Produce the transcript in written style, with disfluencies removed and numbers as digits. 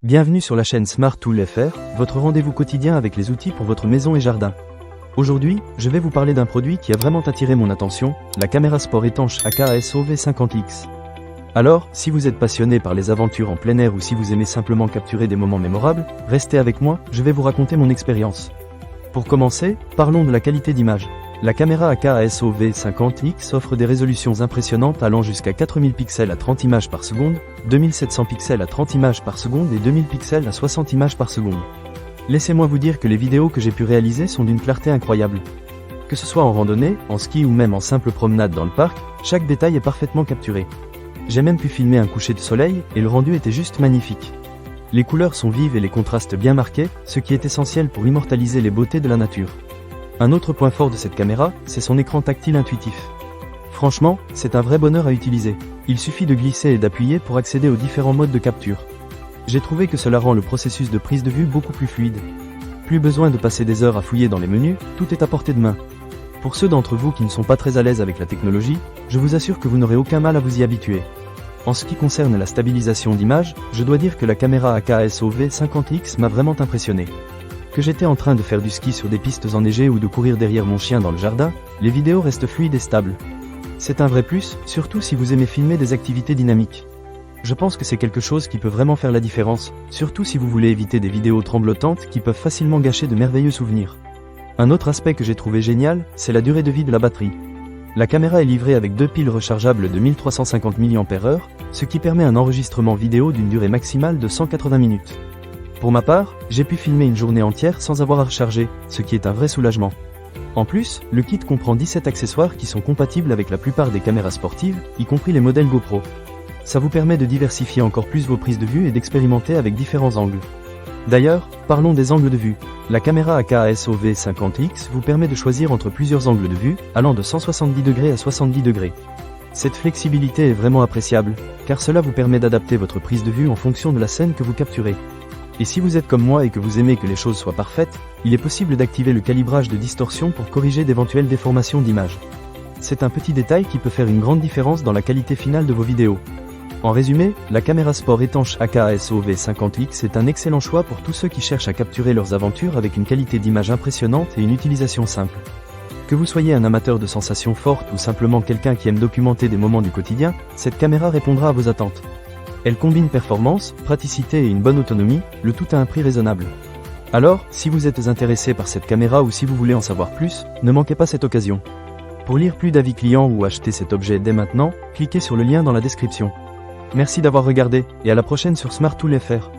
Bienvenue sur la chaîne Smart Tool FR, votre rendez-vous quotidien avec les outils pour votre maison et jardin. Aujourd'hui, je vais vous parler d'un produit qui a vraiment attiré mon attention, la caméra sport étanche AKS OV50X. Alors, si vous êtes passionné par les aventures en plein air ou si vous aimez simplement capturer des moments mémorables, restez avec moi, je vais vous raconter mon expérience. Pour commencer, parlons de la qualité d'image. La caméra AKS OV50X offre des résolutions impressionnantes allant jusqu'à 4000 pixels à 30 images par seconde, 2700 pixels à 30 images par seconde et 2000 pixels à 60 images par seconde. Laissez-moi vous dire que les vidéos que j'ai pu réaliser sont d'une clarté incroyable. Que ce soit en randonnée, en ski ou même en simple promenade dans le parc, chaque détail est parfaitement capturé. J'ai même pu filmer un coucher de soleil et le rendu était juste magnifique. Les couleurs sont vives et les contrastes bien marqués, ce qui est essentiel pour immortaliser les beautés de la nature. Un autre point fort de cette caméra, c'est son écran tactile intuitif. Franchement, c'est un vrai bonheur à utiliser. Il suffit de glisser et d'appuyer pour accéder aux différents modes de capture. J'ai trouvé que cela rend le processus de prise de vue beaucoup plus fluide. Plus besoin de passer des heures à fouiller dans les menus, tout est à portée de main. Pour ceux d'entre vous qui ne sont pas très à l'aise avec la technologie, je vous assure que vous n'aurez aucun mal à vous y habituer. En ce qui concerne la stabilisation d'image, je dois dire que la caméra AKS OV50X m'a vraiment impressionné. Que j'étais en train de faire du ski sur des pistes enneigées ou de courir derrière mon chien dans le jardin, les vidéos restent fluides et stables. C'est un vrai plus, surtout si vous aimez filmer des activités dynamiques. Je pense que c'est quelque chose qui peut vraiment faire la différence, surtout si vous voulez éviter des vidéos tremblotantes qui peuvent facilement gâcher de merveilleux souvenirs. Un autre aspect que j'ai trouvé génial, c'est la durée de vie de la batterie. La caméra est livrée avec deux piles rechargeables de 1350 mAh, ce qui permet un enregistrement vidéo d'une durée maximale de 180 minutes. Pour ma part, j'ai pu filmer une journée entière sans avoir à recharger, ce qui est un vrai soulagement. En plus, le kit comprend 17 accessoires qui sont compatibles avec la plupart des caméras sportives, y compris les modèles GoPro. Ça vous permet de diversifier encore plus vos prises de vue et d'expérimenter avec différents angles. D'ailleurs, parlons des angles de vue. La caméra AKS OV50X vous permet de choisir entre plusieurs angles de vue, allant de 170 degrés à 70 degrés. Cette flexibilité est vraiment appréciable, car cela vous permet d'adapter votre prise de vue en fonction de la scène que vous capturez. Et si vous êtes comme moi et que vous aimez que les choses soient parfaites, il est possible d'activer le calibrage de distorsion pour corriger d'éventuelles déformations d'image. C'est un petit détail qui peut faire une grande différence dans la qualité finale de vos vidéos. En résumé, la caméra sport étanche AKS OV50X est un excellent choix pour tous ceux qui cherchent à capturer leurs aventures avec une qualité d'image impressionnante et une utilisation simple. Que vous soyez un amateur de sensations fortes ou simplement quelqu'un qui aime documenter des moments du quotidien, cette caméra répondra à vos attentes. Elle combine performance, praticité et une bonne autonomie, le tout à un prix raisonnable. Alors, si vous êtes intéressé par cette caméra ou si vous voulez en savoir plus, ne manquez pas cette occasion. Pour lire plus d'avis clients ou acheter cet objet dès maintenant, cliquez sur le lien dans la description. Merci d'avoir regardé, et à la prochaine sur Smart Tool FR.